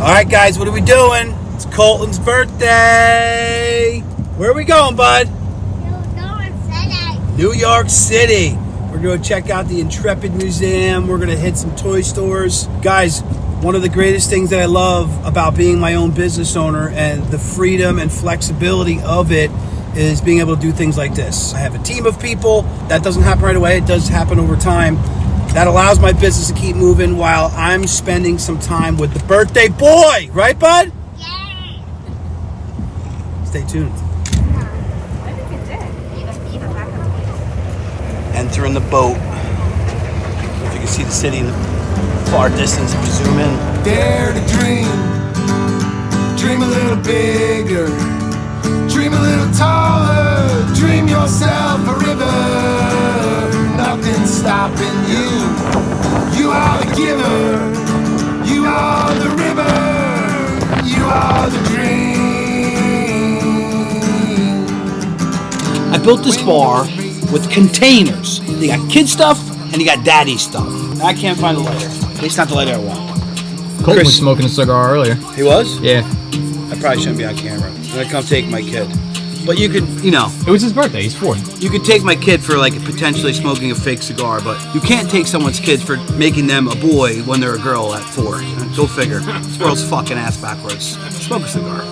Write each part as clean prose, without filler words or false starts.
Alright guys, what are we doing? It's Colton's birthday. Where are we going, bud? New York City. We're going to check out the Intrepid Museum. We're going to hit some toy stores. Guys, one of the greatest things that I love about being my own business owner and the freedom and flexibility of it is being able to do things like this. I have a team of people. That doesn't happen right away. It does happen over time. That allows my business to keep moving while I'm spending some time with the birthday boy. Right, bud? Yeah. Stay tuned. I think it did. Even back on the Entering the boat. If you can see the city in the far distance, if you zoom in. Dare to dream. Dream a little bigger. Dream a little taller. Dream yourself a river. Nothing's stopping you. You are the giver. You are the river. You are the dream. I built this bar with containers. You got kid stuff and you got daddy stuff. I can't find the lighter. At least not the lighter I want. Colton was smoking a cigar earlier. He was? Yeah. I probably shouldn't be on camera. I'm gonna come take my kid. But you could, you know. It was his birthday. He's 4. You could take my kid for like potentially smoking a fake cigar, but you can't take someone's kids for making them a boy when they're a girl at 4. Go figure. This world's fucking ass backwards. Smoke a cigar.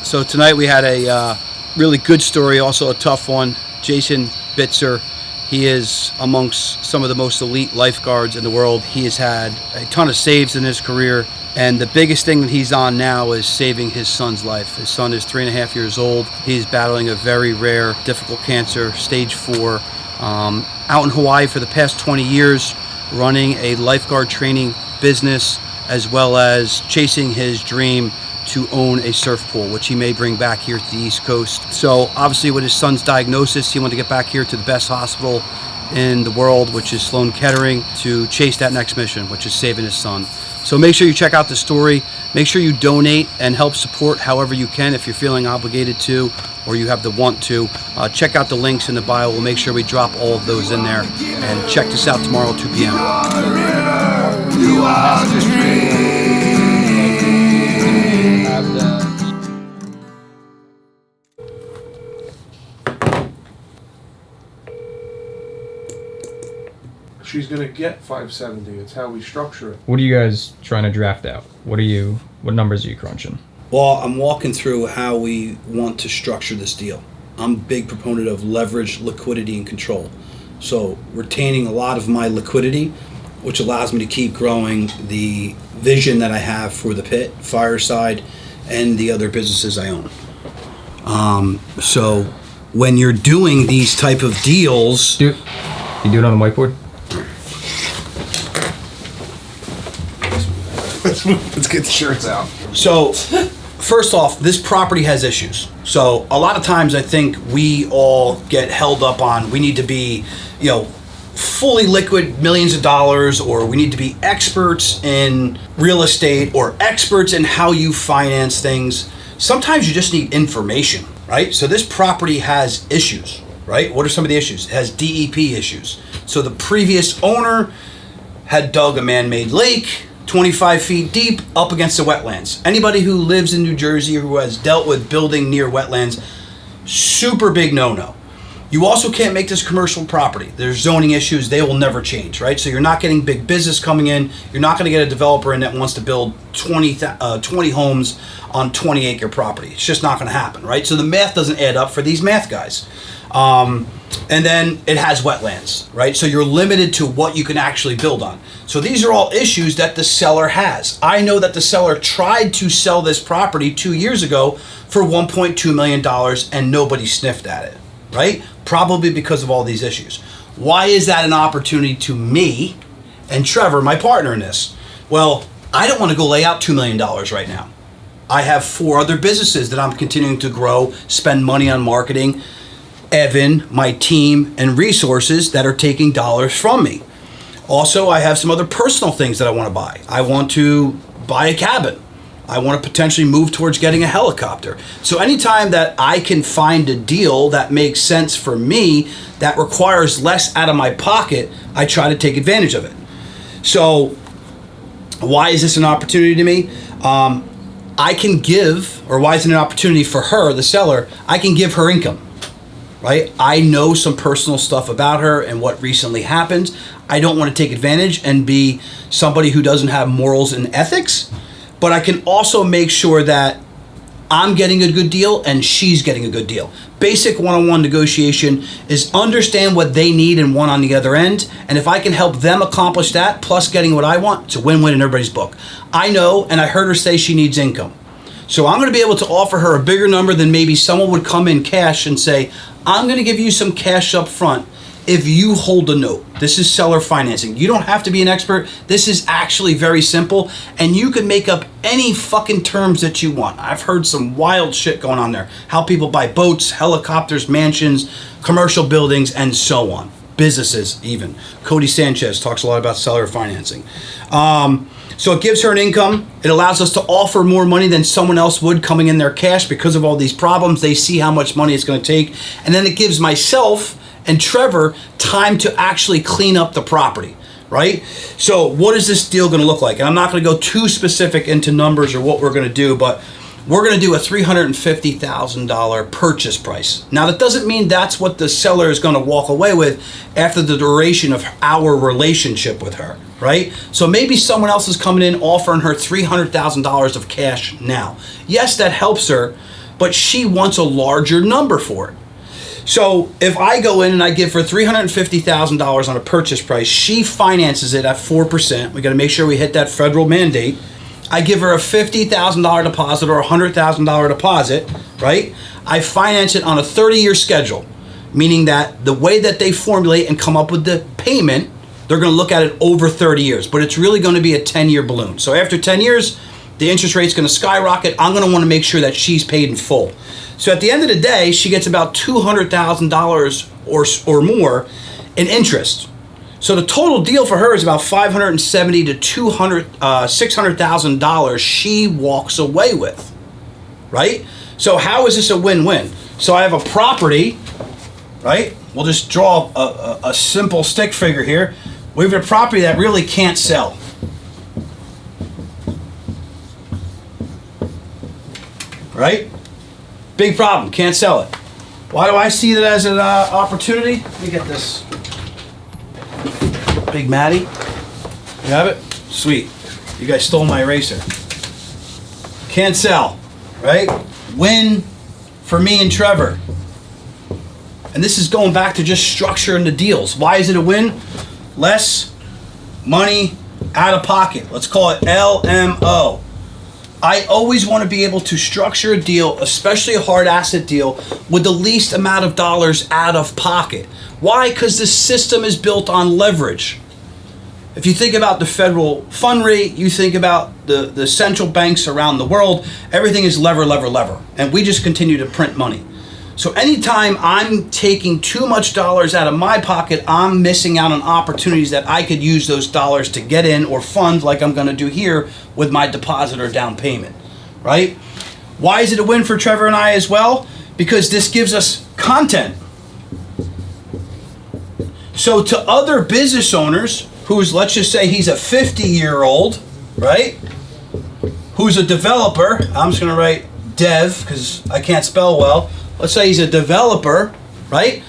So tonight we had a really good story, also a tough one. Jason Bitzer. He is amongst some of the most elite lifeguards in the world. He has had a ton of saves in his career, and the biggest thing that he's on now is saving his son's life. His son is 3.5 years old. He's battling a very rare, difficult cancer, stage 4, out in Hawaii for the past 20 years, running a lifeguard training business, as well as chasing his dream to own a surf pool, which he may bring back here to the East Coast. So obviously with his son's diagnosis, he wanted to get back here to the best hospital in the world, which is Sloan Kettering, to chase that next mission, which is saving his son. So make sure you check out the story. Make sure you donate and help support however you can if you're feeling obligated to or you have the want to. Check out the links in the bio. We'll make sure we drop all of those in there. And check this out tomorrow, 2 p.m. You are the river. You are the dream. She's gonna get 570. It's how we structure it. What are you guys trying to draft out? What numbers are you crunching? Well, I'm walking through how we want to structure this deal. I'm a big proponent of leverage, liquidity, and control. So retaining a lot of my liquidity, which allows me to keep growing the vision that I have for the pit, Fireside, and the other businesses I own. So when you're doing these type of deals... You do it on the whiteboard? Let's get the shirts out. So, first off, this property has issues. So, a lot of times I think we all get held up on we need to be, fully liquid, millions of dollars, or we need to be experts in real estate or experts in how you finance things. Sometimes you just need information, right? So, this property has issues, right? What are some of the issues? It has DEP issues. So, the previous owner had dug a man-made lake 25 feet deep up against the wetlands. Anybody who lives in New Jersey or who has dealt with building near wetlands, super big no-no. You also can't make this commercial property. There's zoning issues. They will never change, right? So you're not getting big business coming in. You're not going to get a developer in that wants to build 20 homes on 20-acre property. It's just not going to happen, right? So the math doesn't add up for these math guys. And then it has wetlands, right? So you're limited to what you can actually build on. So these are all issues that the seller has. I know that the seller tried to sell this property 2 years ago for $1.2 million and nobody sniffed at it, right? Probably because of all these issues. Why is that an opportunity to me and Trevor, my partner in this? Well, I don't want to go lay out $2 million right now. I have 4 other businesses that I'm continuing to grow, spend money on marketing. Evan, my team, and resources that are taking dollars from me. Also, I have some other personal things that I want to buy. I want to buy a cabin. I want to potentially move towards getting a helicopter. So anytime that I can find a deal that makes sense for me, that requires less out of my pocket, I try to take advantage of it. So Why is this an opportunity to me? I can give, or why is it an opportunity for her, the seller? I can give her income, right? I know some personal stuff about her and what recently happened. I don't want to take advantage and be somebody who doesn't have morals and ethics, but I can also make sure that I'm getting a good deal and she's getting a good deal. Basic one-on-one negotiation is understand what they need and want on the other end. And if I can help them accomplish that, plus getting what I want, it's a win-win in everybody's book. I know, and I heard her say she needs income. So I'm going to be able to offer her a bigger number than maybe someone would come in cash and say, I'm going to give you some cash up front if you hold a note. This is seller financing. You don't have to be an expert. This is actually very simple, and you can make up any fucking terms that you want. I've heard some wild shit going on there. How people buy boats, helicopters, mansions, commercial buildings, and so on. Businesses even. Cody Sanchez talks a lot about seller financing. So it gives her an income. It allows us to offer more money than someone else would coming in their cash because of all these problems. They see how much money it's going to take. And then it gives myself and Trevor time to actually clean up the property, right? So what is this deal going to look like? And I'm not going to go too specific into numbers or what we're going to do, but we're going to do a $350,000 purchase price. Now, that doesn't mean that's what the seller is going to walk away with after the duration of our relationship with her, right? So maybe someone else is coming in offering her $300,000 of cash now. Yes, that helps her, but she wants a larger number for it. So if I go in and I give her $350,000 on a purchase price, she finances it at 4%. We got to make sure we hit that federal mandate. I give her a $50,000 deposit or a $100,000 deposit, right? I finance it on a 30-year schedule, meaning that the way that they formulate and come up with the payment, they're going to look at it over 30 years, but it's really going to be a 10-year balloon. So after 10 years, the interest rate's going to skyrocket. I'm going to want to make sure that she's paid in full. So at the end of the day, she gets about $200,000 or more in interest. So the total deal for her is about $570,000 to $600,000 she walks away with, right? So how is this a win-win? So I have a property, right? We'll just draw a simple stick figure here. We have a property that really can't sell. Right? Big problem, can't sell it. Why do I see that as an opportunity? Let me get this. Big Matty. You have it? Sweet. You guys stole my eraser. Can't sell, right? Win for me and Trevor. And this is going back to just structuring the deals. Why is it a win? Less money out of pocket. Let's call it LMO. I always want to be able to structure a deal, especially a hard asset deal, with the least amount of dollars out of pocket. Why? Because the system is built on leverage. If you think about the federal fund rate, you think about the central banks around the world, everything is lever, lever, lever. And we just continue to print money. So anytime I'm taking too much dollars out of my pocket, I'm missing out on opportunities that I could use those dollars to get in or fund like I'm going to do here with my deposit or down payment, right? Why is it a win for Trevor and I as well? Because this gives us content. So to other business owners, who's, let's just say he's a 50-year-old, right? Who's a developer. I'm just going to write dev because I can't spell well. Let's say he's a developer, right?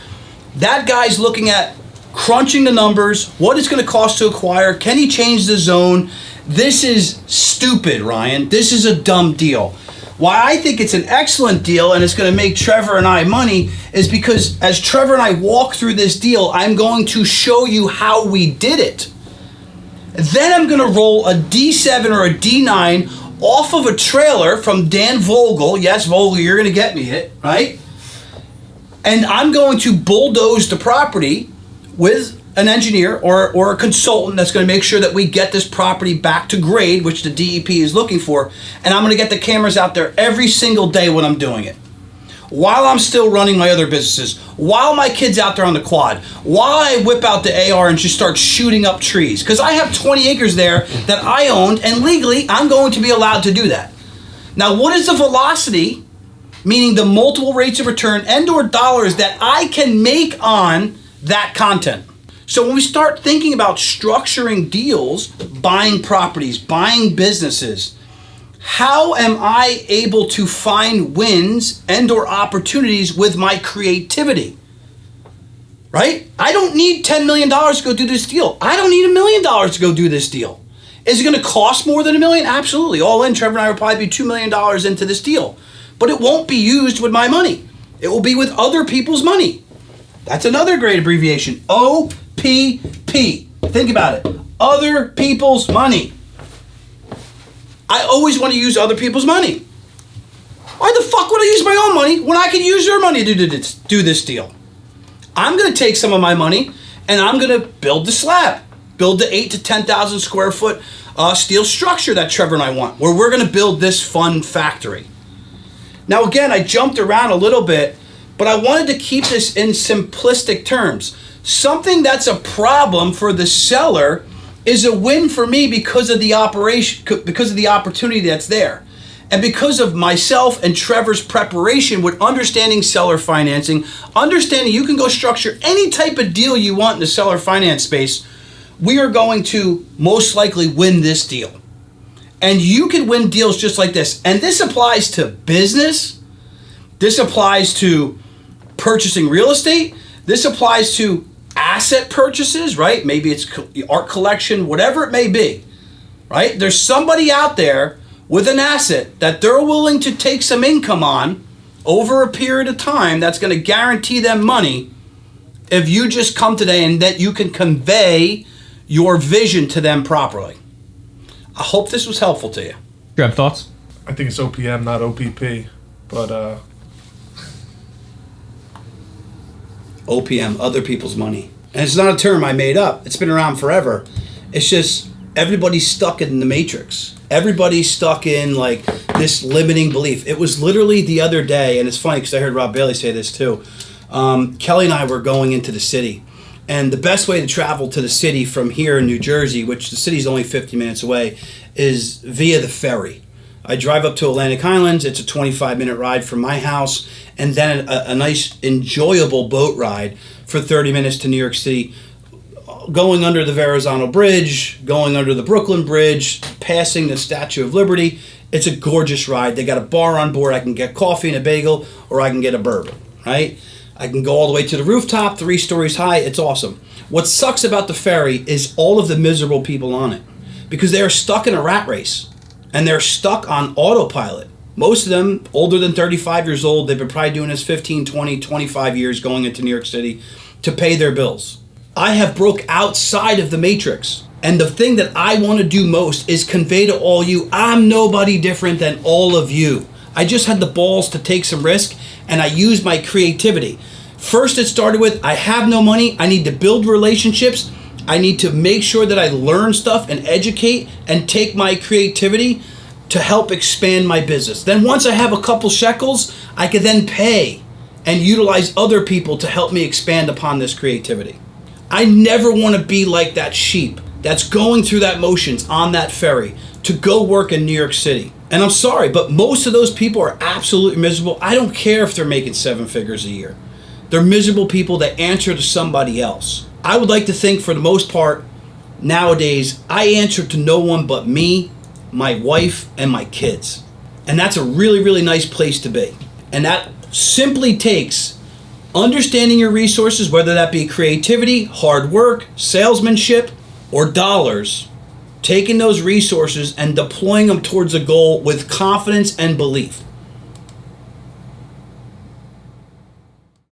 That guy's looking at crunching the numbers, what it's going to cost to acquire, can he change the zone? This is stupid, Ryan. This is a dumb deal. Why I think it's an excellent deal and it's going to make Trevor and I money is because as Trevor and I walk through this deal, I'm going to show you how we did it. Then I'm going to roll a D7 or a D9 off of a trailer from Dan Vogel. Yes, Vogel, you're going to get me it, right? And I'm going to bulldoze the property with an engineer or a consultant that's going to make sure that we get this property back to grade, which the DEP is looking for. And I'm going to get the cameras out there every single day when I'm doing it. While I'm still running my other businesses, while my kid's out there on the quad, while I whip out the AR and just start shooting up trees. Because I have 20 acres there that I owned, and legally I'm going to be allowed to do that. Now, what is the velocity, meaning the multiple rates of return and or dollars that I can make on that content? So when we start thinking about structuring deals, buying properties, buying businesses, how am I able to find wins and or opportunities with my creativity? Right? I don't need $10 million to go do this deal. I don't need $1 million to go do this deal. Is it going to cost more than $1 million? Absolutely. All in, Trevor and I will probably be $2 million into this deal. But it won't be used with my money. It will be with other people's money. That's another great abbreviation. OPP. Think about it. Other people's money. I always want to use other people's money. Why the fuck would I use my own money when I can use your money to do this deal? I'm going to take some of my money and I'm going to build the slab. Build the 8,000 to 10,000 square foot steel structure that Trevor and I want, where we're going to build this fun factory. Now again, I jumped around a little bit, but I wanted to keep this in simplistic terms. Something that's a problem for the seller is a win for me because of the operation, because of the opportunity that's there. And because of myself and Trevor's preparation with understanding seller financing, understanding you can go structure any type of deal you want in the seller finance space, we are going to most likely win this deal. And you can win deals just like this. And this applies to business. This applies to purchasing real estate. This applies to asset purchases, right? Maybe it's art collection, whatever it may be, right? There's somebody out there with an asset that they're willing to take some income on over a period of time that's going to guarantee them money if you just come today and that you can convey your vision to them properly. I hope this was helpful to you. Do you have thoughts? I think it's OPM, not OPP. But OPM, other people's money. And it's not a term I made up. It's been around forever. It's just everybody's stuck in the matrix. Everybody's stuck in like this limiting belief. It was literally the other day, and it's funny because I heard Rob Bailey say this too. Kelly and I were going into the city. And the best way to travel to the city from here in New Jersey, which the city's only 50 minutes away, is via the ferry. I drive up to Atlantic Highlands. It's a 25-minute ride from my house, and then a nice, enjoyable boat ride for 30 minutes to New York City, going under the Verrazano Bridge, going under the Brooklyn Bridge, passing the Statue of Liberty. It's a gorgeous ride. They got a bar on board. I can get coffee and a bagel, or I can get a bourbon, right? I can go all the way to the rooftop, 3 stories high. It's awesome. What sucks about the ferry is all of the miserable people on it, because they are stuck in a rat race and they're stuck on autopilot. Most of them older than 35 years old. They've been probably doing this 15, 20, 25 years going into New York City to pay their bills. I have broke outside of the matrix. And the thing that I want to do most is convey to all you, I'm nobody different than all of you. I just had the balls to take some risk, and I used my creativity. First, it started with, I have no money. I need to build relationships. I need to make sure that I learn stuff and educate and take my creativity to help expand my business. Then once I have a couple shekels, I can then pay and utilize other people to help me expand upon this creativity. I never want to be like that sheep that's going through that motions on that ferry to go work in New York City. And I'm sorry, but most of those people are absolutely miserable. I don't care if they're making 7 figures a year. They're miserable people that answer to somebody else. I would like to think for the most part, nowadays, I answer to no one but me, my wife, and my kids. And that's a really, really nice place to be. And that simply takes understanding your resources, whether that be creativity, hard work, salesmanship, or dollars, taking those resources and deploying them towards a goal with confidence and belief.